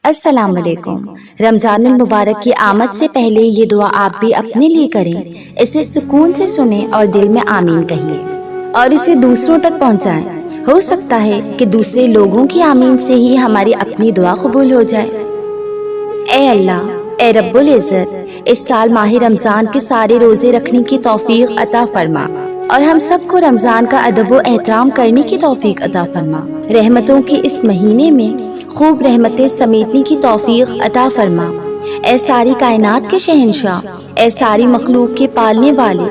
السلام علیکم۔ رمضان المبارک کی آمد سے پہلے یہ دعا آپ بھی اپنے لیے کریں، اسے سکون سے سنیں اور دل میں آمین کہیے اور اسے دوسروں تک پہنچائیں۔ ہو سکتا ہے کہ دوسرے لوگوں کی آمین سے ہی ہماری اپنی دعا قبول ہو جائے۔ اے اللہ، اے رب العزت، اس سال ماہ رمضان کے سارے روزے رکھنے کی توفیق عطا فرما اور ہم سب کو رمضان کا ادب و احترام کرنے کی توفیق عطا فرما۔ رحمتوں کے اس مہینے میں خوب رحمتیں سمیٹنے کی توفیق عطا فرما۔ اے ساری کائنات کے شہنشاہ، اے ساری مخلوق کے پالنے والے،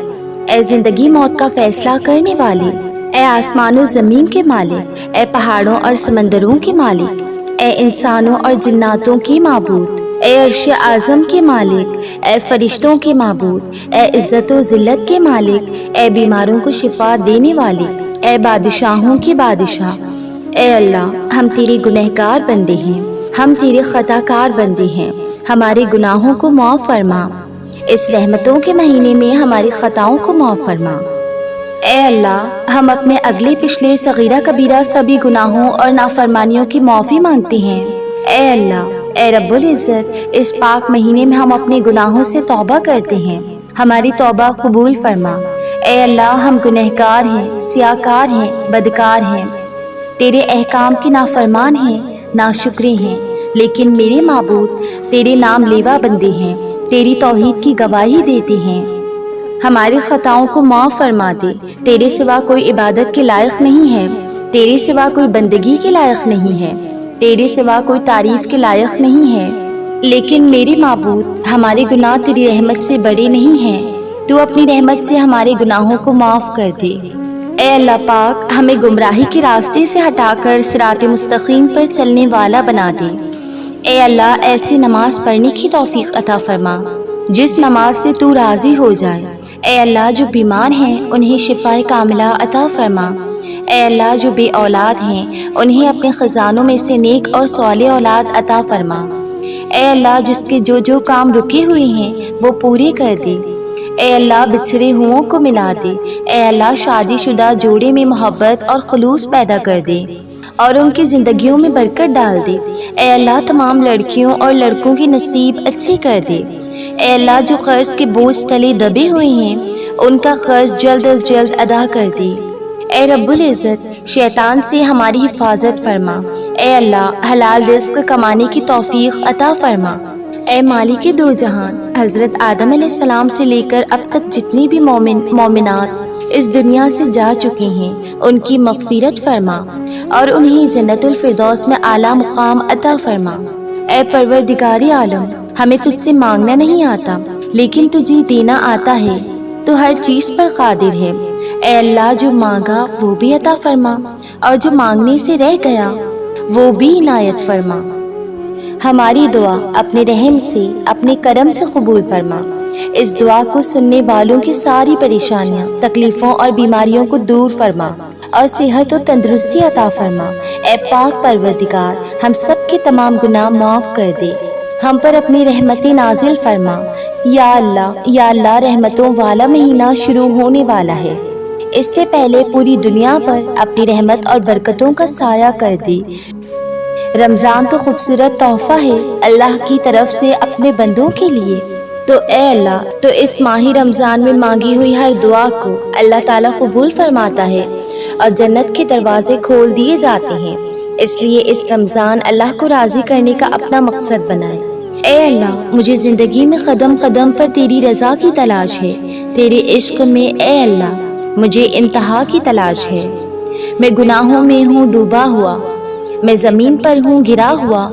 اے زندگی موت کا فیصلہ کرنے والے، اے آسمان و زمین کے مالک، اے پہاڑوں اور سمندروں کے مالک، اے انسانوں اور جناتوں کی معبود، اے عرش اعظم کے مالک، اے فرشتوں کے معبود، اے عزت و ذلت کے مالک، اے بیماروں کو شفا دینے والے، اے بادشاہوں کے بادشاہ، اے اللہ، ہم تیرے گنہگار بندے ہیں، ہم تیرے خطا کار بندے ہیں، ہمارے گناہوں کو معاف فرما۔ اس رحمتوں کے مہینے میں ہماری خطاؤں کو معاف فرما۔ اے اللہ، ہم اپنے اگلے پچھلے صغیرہ کبیرہ سبھی گناہوں اور نافرمانیوں کی معافی مانگتے ہیں۔ اے اللہ، اے رب العزت، اس پاک مہینے میں ہم اپنے گناہوں سے توبہ کرتے ہیں، ہماری توبہ قبول فرما۔ اے اللہ، ہم گنہگار ہیں، سیاہکار ہیں، بدکار ہیں، تیرے احکام کے نافرمان ہیں، ناشکرے ہیں، لیکن میرے معبود تیرے نام لیوا بندے ہیں، تیری توحید کی گواہی دیتے ہیں۔ ہماری خطاؤں کو معاف فرما دے۔ تیرے سوا کوئی عبادت کے لائق نہیں ہے، تیرے سوا کوئی بندگی کے لائق نہیں ہے، تیرے سوا کوئی تعریف کے لائق نہیں ہے، لیکن میرے معبود ہمارے گناہ تیری رحمت سے بڑے نہیں ہیں، تو اپنی رحمت سے ہمارے گناہوں کو معاف کر دے۔ اے اللہ پاک، ہمیں گمراہی کے راستے سے ہٹا کر صراط مستقیم پر چلنے والا بنا دے۔ اے اللہ، ایسی نماز پڑھنے کی توفیق عطا فرما جس نماز سے تو راضی ہو جائے۔ اے اللہ، جو بیمار ہیں انہیں شفاء کاملہ عطا فرما۔ اے اللہ، جو بے اولاد ہیں انہیں اپنے خزانوں میں سے نیک اور صالح اولاد عطا فرما۔ اے اللہ، جس کے جو کام رکے ہوئے ہیں وہ پورے کر دے۔ اے اللہ، بچھڑے ہوں کو ملا دے۔ اے اللہ، شادی شدہ جوڑے میں محبت اور خلوص پیدا کر دے اور ان کی زندگیوں میں برکت ڈال دے۔ اے اللہ، تمام لڑکیوں اور لڑکوں کی نصیب اچھے کر دے۔ اے اللہ، جو قرض کے بوجھ تلے دبے ہوئے ہیں ان کا قرض جلد از جلد ادا کر دے۔ اے رب العزت، شیطان سے ہماری حفاظت فرما۔ اے اللہ، حلال رزق کمانے کی توفیق عطا فرما۔ اے مالک دو جہان، حضرت آدم علیہ السلام سے لے کر اب تک جتنی بھی مومنات اس دنیا سے جا چکے ہیں ان کی مغفرت فرما اور انہیں جنت الفردوس میں اعلیٰ مقام عطا فرما۔ اے پروردگار عالم، ہمیں تجھ سے مانگنا نہیں آتا لیکن تجھے دینا آتا ہے، تو ہر چیز پر قادر ہے۔ اے اللہ، جو مانگا وہ بھی عطا فرما اور جو مانگنے سے رہ گیا وہ بھی عنایت فرما۔ ہماری دعا اپنے رحم سے، اپنے کرم سے قبول فرما۔ اس دعا کو سننے والوں کی ساری پریشانیاں، تکلیفوں اور بیماریوں کو دور فرما اور صحت و تندرستی عطا فرما۔ اے پاک پروردگار، ہم سب کے تمام گناہ معاف کر دے، ہم پر اپنی رحمتیں نازل فرما۔ یا اللہ، رحمتوں والا مہینہ شروع ہونے والا ہے، اس سے پہلے پوری دنیا پر اپنی رحمت اور برکتوں کا سایہ کر دے۔ رمضان تو خوبصورت تحفہ ہے اللہ کی طرف سے اپنے بندوں کے لیے، تو اے اللہ، تو اس ماہ رمضان میں مانگی ہوئی ہر دعا کو اللہ تعالیٰ قبول فرماتا ہے اور جنت کے دروازے کھول دیے جاتے ہیں، اس لیے اس رمضان اللہ کو راضی کرنے کا اپنا مقصد بنائے۔ اے اللہ، مجھے زندگی میں قدم قدم پر تیری رضا کی تلاش ہے، تیرے عشق میں اے اللہ مجھے انتہا کی تلاش ہے۔ میں گناہوں میں ہوں ڈوبا ہوا، میں زمین پر ہوں گرا ہوا،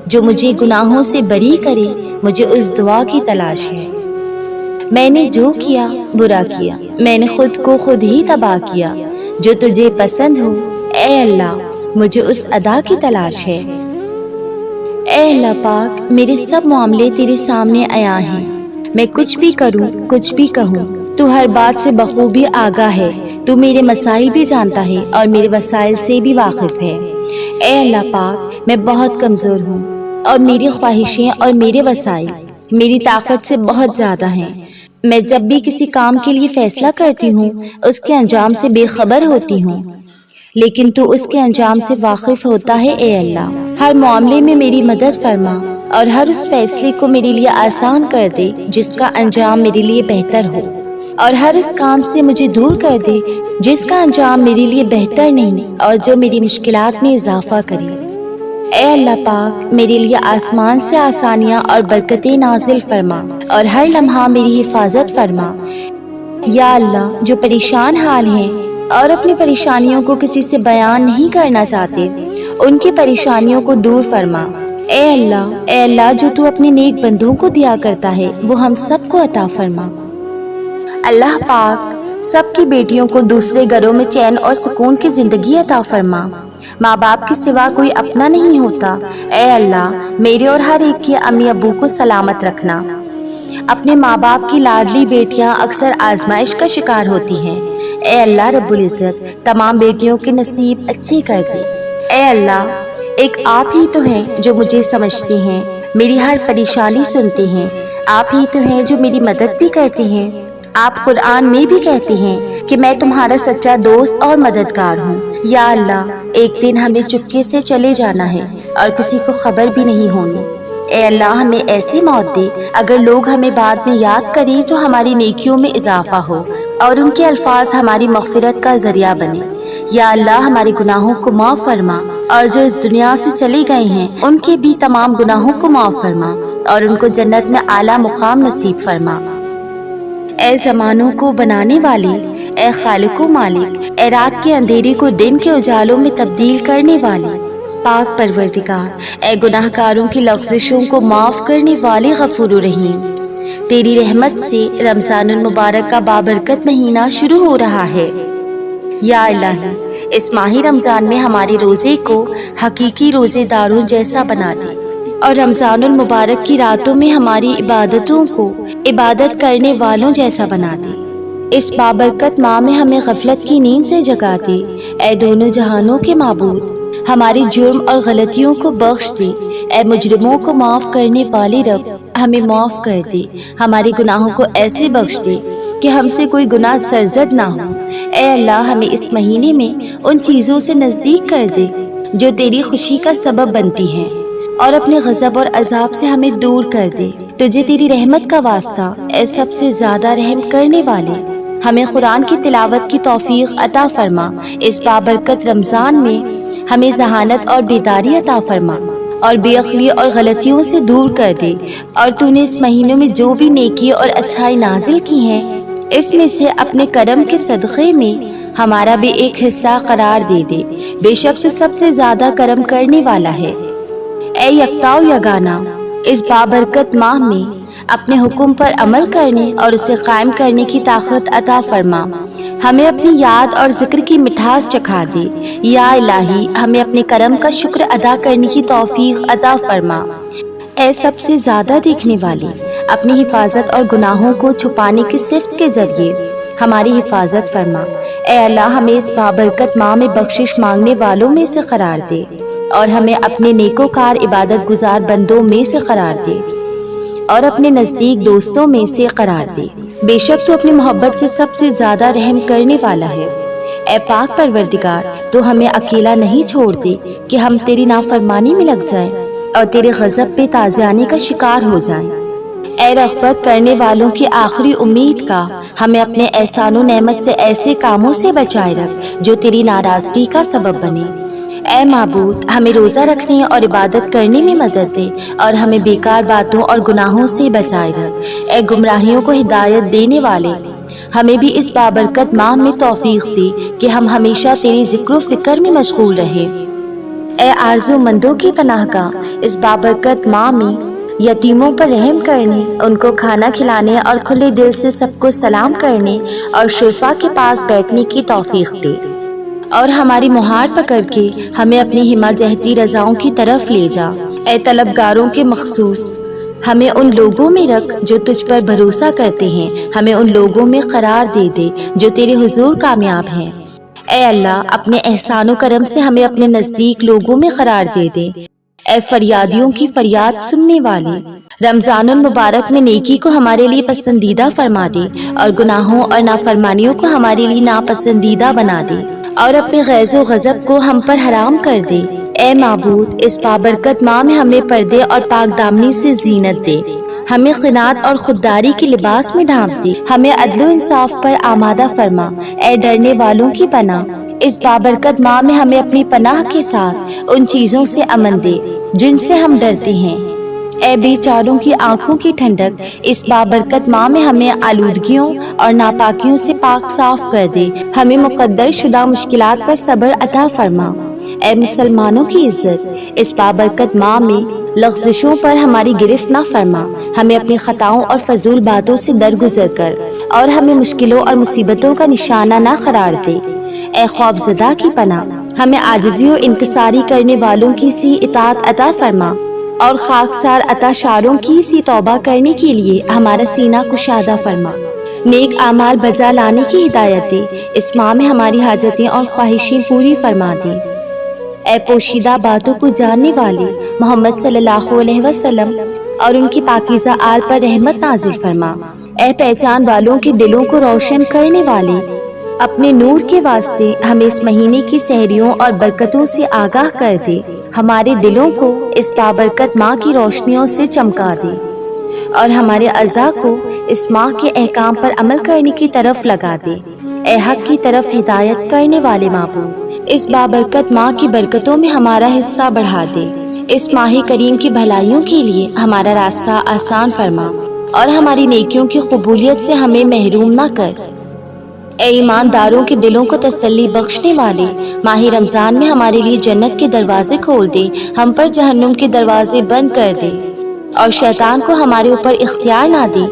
جو مجھے گناہوں سے بری کرے مجھے اس دعا کی تلاش ہے۔ میں نے جو کیا برا کیا، میں نے خود کو خود ہی تباہ کیا، جو تجھے پسند ہو اے اللہ مجھے اس ادا کی تلاش ہے۔ اے اللہ پاک، میرے سب معاملے تیرے سامنے عیاں ہیں، میں کچھ بھی کروں کچھ بھی کہوں تو ہر بات سے بخوبی آگاہ ہے، تو میرے مسائل بھی جانتا ہے اور میرے وسائل سے بھی واقف ہے۔ اے اللہ پاک، میں بہت کمزور ہوں اور میری خواہشیں اور میرے وسائل میری طاقت سے بہت زیادہ ہیں۔ میں جب بھی کسی کام کے لیے فیصلہ کرتی ہوں اس کے انجام سے بے خبر ہوتی ہوں۔ لیکن تو اس کے انجام سے واقف ہوتا ہے۔ اے اللہ، ہر معاملے میں میری مدد فرما اور ہر اس فیصلے کو میرے لیے آسان کر دے جس کا انجام میرے لیے بہتر ہو، اور ہر اس کام سے مجھے دور کر دے جس کا انجام میرے لیے بہتر نہیں اور جو میری مشکلات میں اضافہ کرے۔ اے اللہ پاک، میرے لیے آسمان سے آسانیاں اور برکتیں نازل فرما اور ہر لمحہ میری حفاظت فرما۔ یا اللہ، جو پریشان حال ہیں اور اپنی پریشانیوں کو کسی سے بیان نہیں کرنا چاہتے، ان کی پریشانیوں کو دور فرما۔ اے اللہ، جو تو اپنے نیک بندوں کو دیا کرتا ہے وہ ہم سب کو عطا فرما۔ اللہ پاک، سب کی بیٹیوں کو دوسرے گھروں میں چین اور سکون کی زندگی عطا فرما۔ ماں باپ کے سوا کوئی اپنا نہیں ہوتا۔ اے اللہ، میرے اور ہر ایک کے امی ابو کو سلامت رکھنا۔ اپنے ماں باپ کی لاڈلی بیٹیاں اکثر آزمائش کا شکار ہوتی ہیں۔ اے اللہ رب العزت، تمام بیٹیوں کے نصیب اچھے کر دے۔ اے اللہ، ایک آپ ہی تو ہیں جو مجھے سمجھتے ہیں، میری ہر پریشانی سنتے ہیں۔ آپ ہی تو ہیں جو میری مدد بھی کرتے ہیں۔ آپ قرآن میں بھی کہتے ہیں کہ میں تمہارا سچا دوست اور مددگار ہوں۔ یا اللہ، ایک دن ہمیں چپکے سے چلے جانا ہے اور کسی کو خبر بھی نہیں ہونی۔ اے اللہ، ہمیں ایسی موت دے اگر لوگ ہمیں بعد میں یاد کریں تو ہماری نیکیوں میں اضافہ ہو اور ان کے الفاظ ہماری مغفرت کا ذریعہ بنے۔ یا اللہ، ہمارے گناہوں کو معاف فرما اور جو اس دنیا سے چلے گئے ہیں ان کے بھی تمام گناہوں کو معاف فرما اور ان کو جنت میں اعلیٰ مقام نصیب فرما۔ اے زمانوں کو بنانے والے، اے خالق و مالک، اے رات کے اندھیرے کو دن کے اجالوں میں تبدیل کرنے والے، پاک پروردگار، اے گناہ گاروں کی لغزشوں کو معاف کرنے والے غفور و رحیم، تیری رحمت سے رمضان المبارک کا بابرکت مہینہ شروع ہو رہا ہے۔ یا الہی، اس ماہ رمضان میں ہمارے روزے کو حقیقی روزے داروں جیسا بنا دے اور رمضان المبارک کی راتوں میں ہماری عبادتوں کو عبادت کرنے والوں جیسا بنا دے۔ اس بابرکت ماہ میں ہمیں غفلت کی نیند سے جگا دے۔ اے دونوں جہانوں کے معبود، ہماری جرم اور غلطیوں کو بخش دے۔ اے مجرموں کو معاف کرنے والے رب، ہمیں معاف کر دے، ہمارے گناہوں کو ایسے بخش دے کہ ہم سے کوئی گناہ سرزد نہ ہو۔ اے اللہ، ہمیں اس مہینے میں ان چیزوں سے نزدیک کر دے جو تیری خوشی کا سبب بنتی ہیں اور اپنے غضب اور عذاب سے ہمیں دور کر دے۔ تجھے تیری رحمت کا واسطہ، اے سب سے زیادہ رحم کرنے والے، ہمیں قرآن کی تلاوت کی توفیق عطا فرما۔ اس بابرکت رمضان میں ہمیں ذہانت اور بیداری عطا فرما اور بے عقلی اور غلطیوں سے دور کر دے، اور تو نے اس مہینوں میں جو بھی نیکی اور اچھائی نازل کی ہیں اس میں سے اپنے کرم کے صدقے میں ہمارا بھی ایک حصہ قرار دے دے۔ بے شک تو سب سے زیادہ کرم کرنے والا ہے۔ اے یکتا و یگانہ، اس بابرکت ماہ میں اپنے حکم پر عمل کرنے اور اسے قائم کرنے کی طاقت عطا فرما۔ ہمیں اپنی یاد اور ذکر کی مٹھاس چکھا دے۔ یا الہی، ہمیں اپنے کرم کا شکر ادا کرنے کی توفیق عطا فرما۔ اے سب سے زیادہ دیکھنے والے، اپنی حفاظت اور گناہوں کو چھپانے کی صفت کے ذریعے ہماری حفاظت فرما۔ اے اللہ، ہمیں اس بابرکت ماہ میں بخشش مانگنے والوں میں سے قرار دے اور ہمیں اپنے نیکوکار عبادت گزار بندوں میں سے قرار دے اور اپنے نزدیک دوستوں میں سے قرار دے۔ بے شک تو اپنی محبت سے سب سے زیادہ رحم کرنے والا ہے۔ اے پاک پروردگار، تو ہمیں اکیلا نہیں چھوڑ دے کہ ہم تیری نافرمانی میں لگ جائیں اور تیرے غضب پہ تازیانے کا شکار ہو جائیں۔ اے رغبت کرنے والوں کی آخری امید کا، ہمیں اپنے احسان و نعمت سے ایسے کاموں سے بچائے رکھ جو تیری ناراضگی کا سبب بنے۔ اے معبود، ہمیں روزہ رکھنے اور عبادت کرنے میں مدد دے اور ہمیں بیکار باتوں اور گناہوں سے بچائے رکھ۔ اے گمراہیوں کو ہدایت دینے والے، ہمیں بھی اس بابرکت ماہ میں توفیق دے کہ ہم ہمیشہ تیری ذکر و فکر میں مشغول رہیں۔ اے آرزو مندوں کی پناہ گاہ، اس بابرکت ماہ میں یتیموں پر رحم کرنے، ان کو کھانا کھلانے اور کھلے دل سے سب کو سلام کرنے اور شرفا کے پاس بیٹھنے کی توفیق دے، اور ہماری مہار پکڑ کے ہمیں اپنی ہمہ جہتی رضاؤں کی طرف لے جا۔ اے طلبگاروں کے مخصوص، ہمیں ان لوگوں میں رکھ جو تجھ پر بھروسہ کرتے ہیں، ہمیں ان لوگوں میں قرار دے دے جو تیرے حضور کامیاب ہیں۔ اے اللہ، اپنے احسان و کرم سے ہمیں اپنے نزدیک لوگوں میں قرار دے دے۔ اے فریادیوں کی فریاد سننے والے، رمضان المبارک میں نیکی کو ہمارے لیے پسندیدہ فرما دے اور گناہوں اور نافرمانیوں کو ہمارے لیے ناپسندیدہ بنا دے، اور اپنے غیظ و غضب کو ہم پر حرام کر دے۔ اے معبود، اس بابرکت ماہ میں ہمیں پردے اور پاک دامنی سے زینت دے، ہمیں قناعت اور خودداری کے لباس میں ڈھانپ دے، ہمیں عدل و انصاف پر آمادہ فرما۔ اے ڈرنے والوں کی پناہ، اس بابرکت ماہ میں ہمیں اپنی پناہ کے ساتھ ان چیزوں سے امن دے جن سے ہم ڈرتے ہیں۔ اے بے چاروں کی آنکھوں کی ٹھنڈک، اس بابرکت ماہ میں ہمیں آلودگیوں اور ناپاکیوں سے پاک صاف کر دے، ہمیں مقدر شدہ مشکلات پر صبر عطا فرما۔ اے مسلمانوں کی عزت، اس بابرکت ماہ میں لغزشوں پر ہماری گرفت نہ فرما، ہمیں اپنی خطاؤں اور فضول باتوں سے درگزر کر اور ہمیں مشکلوں اور مصیبتوں کا نشانہ نہ قرار دے۔ اے خوف زدہ کی پناہ، ہمیں عاجزی و انکساری کرنے والوں کی سی اطاعت عطا فرما اور خاکسار عطاشاروں کی سی توبہ کرنے کے لیے ہمارا سینہ کشادہ فرما۔ نیک اعمال بجا لانے کی ہدایت دے، اس ماہ میں ہماری حاجتیں اور خواہشیں پوری فرما دے۔ اے پوشیدہ باتوں کو جاننے والے محمد صلی اللہ علیہ وسلم اور ان کی پاکیزہ آل پر رحمت نازل فرما۔ اے پہچان والوں کے دلوں کو روشن کرنے والے، اپنے نور کے واسطے ہمیں اس مہینے کی سحریوں اور برکتوں سے آگاہ کر دے، ہمارے دلوں کو اس بابرکت ماہ کی روشنیوں سے چمکا دے اور ہمارے اعضاء کو اس ماہ کے احکام پر عمل کرنے کی طرف لگا دے۔ اے حق کی طرف ہدایت کرنے والے معبود، اس بابرکت ماہ کی برکتوں میں ہمارا حصہ بڑھا دے، اس ماہ کریم کی بھلائیوں کے لیے ہمارا راستہ آسان فرما اور ہماری نیکیوں کی قبولیت سے ہمیں محروم نہ کر۔ اے ایمانداروں کے دلوں کو تسلی بخشنے والے، ماہ رمضان میں ہمارے لیے جنت کے دروازے کھول دے، ہم پر جہنم کے دروازے بند کر دے اور شیطان کو ہمارے اوپر اختیار نہ دے۔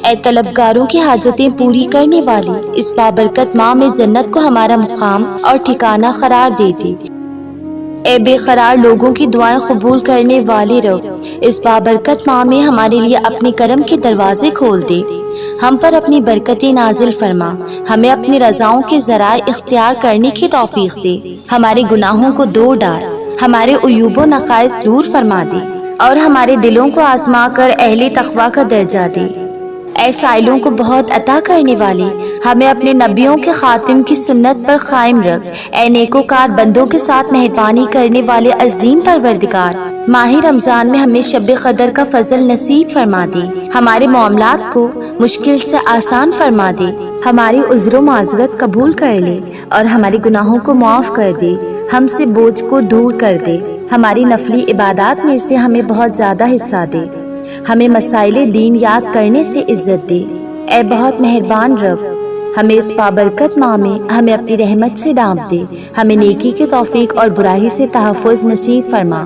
اے طلبگاروں کی حاجتیں پوری کرنے والی، اس بابرکت ماہ میں جنت کو ہمارا مقام اور ٹھکانہ قرار دے دے۔ اے بے قرار لوگوں کی دعائیں قبول کرنے والے رب، اس بابرکت ماہ میں ہمارے لیے اپنے کرم کے دروازے کھول دے، ہم پر اپنی برکتیں نازل فرما، ہمیں اپنی رضاؤں کے ذرائع اختیار کرنے کی توفیق دے، ہمارے گناہوں کو دھو ڈال، ہمارے عیوب و نقائص دور فرما دے اور ہمارے دلوں کو آزما کر اہل تقویٰ کا درجہ دے۔ اے سائلوں کو بہت عطا کرنے والے، ہمیں اپنے نبیوں کے خاتم کی سنت پر قائم رکھ۔ اے نیکوکار بندوں کے ساتھ مہربانی کرنے والے عظیم پروردگار، ماہ رمضان میں ہمیں شب قدر کا فضل نصیب فرما دے، ہمارے معاملات کو مشکل سے آسان فرما دے، ہماری عذر و معذرت قبول کر لے اور ہمارے گناہوں کو معاف کر دے، ہم سے بوجھ کو دور کر دے، ہماری نفلی عبادات میں سے ہمیں بہت زیادہ حصہ دے، ہمیں مسائل دین یاد کرنے سے عزت دے۔ اے بہت مہربان رب، ہمیں اس بابرکت ماہ میں ہمیں اپنی رحمت سے ڈھانپ دے، ہمیں نیکی کی توفیق اور برائی سے تحفظ نصیب فرما،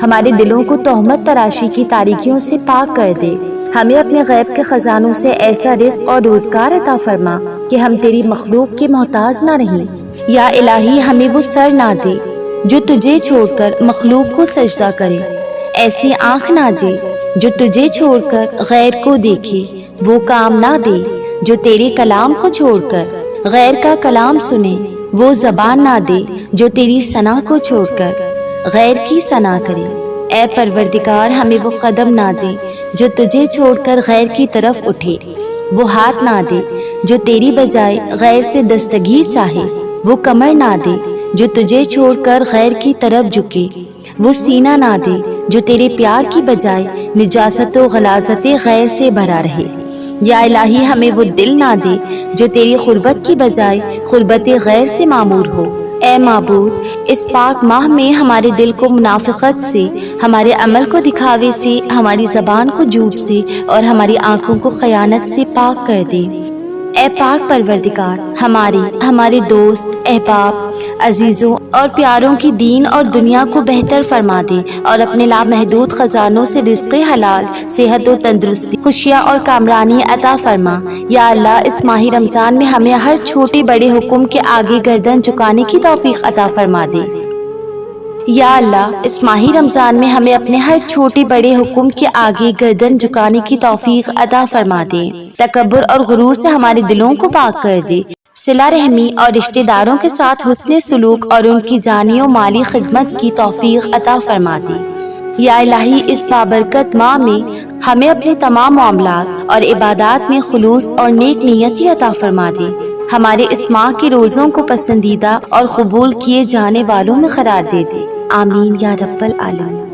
ہمارے دلوں کو تہمت تراشی کی تاریکیوں سے پاک کر دے، ہمیں اپنے غیب کے خزانوں سے ایسا رزق اور روزگار عطا فرما کہ ہم تیری مخلوق کے محتاج نہ رہیں۔ یا الہی، ہمیں وہ سر نہ دے جو تجھے چھوڑ کر مخلوق کو سجدہ کرے، ایسی آنکھ نہ دے جو تجھے چھوڑ کر غیر کو دیکھے، وہ کام نہ دے جو تیرے کلام کو چھوڑ کر غیر کا کلام سنے، وہ زبان نہ دے جو تیری ثنا کو چھوڑ کر غیر کی ثنا کرے۔ اے پروردگار، ہمیں وہ قدم نہ دے جو تجھے چھوڑ کر غیر کی طرف اٹھے، وہ ہاتھ نہ دے جو تیری بجائے غیر سے دستگیر چاہے، وہ کمر نہ دے جو تجھے چھوڑ کر غیر کی طرف جھکے، وہ سینہ نہ دے جو تیرے پیار کی بجائے نجاست و غلاظت غیر سے بھرا رہے۔ یا الہی، ہمیں وہ دل نہ دے جو تیری قربت کی بجائے قربت غیر سے معمور ہو۔ اے معبود، اس پاک ماہ میں ہمارے دل کو منافقت سے، ہمارے عمل کو دکھاوے سے، ہماری زبان کو جھوٹ سے اور ہماری آنکھوں کو خیانت سے پاک کر دے۔ اے پاک پروردگار، ہمارے دوست، احباب، عزیزوں اور پیاروں کی دین اور دنیا کو بہتر فرما دے اور اپنے لامحدود خزانوں سے رزق حلال، صحت و تندرستی، خوشیاں اور کامرانی عطا فرما۔ یا اللہ، اس ماہ رمضان میں ہمیں ہر چھوٹے بڑے حکم کے آگے گردن جھکانے کی توفیق عطا فرما دے۔ یا اللہ، اس ماہ رمضان میں ہمیں اپنے ہر چھوٹے بڑے حکم کے آگے گردن جھکانے کی توفیق عطا فرما دے، تکبر اور غرور سے ہمارے دلوں کو پاک کر دے، صلہ رحمی اور رشتہ داروں کے ساتھ حسن سلوک اور ان کی جانی و مالی خدمت کی توفیق عطا فرما دے۔ یا الہی، اس بابرکت ماہ میں ہمیں اپنے تمام معاملات اور عبادات میں خلوص اور نیک نیتی عطا فرما دے، ہمارے اس ماہ کے روزوں کو پسندیدہ اور قبول کیے جانے والوں میں قرار دے دے، آمین یا رب العالمین۔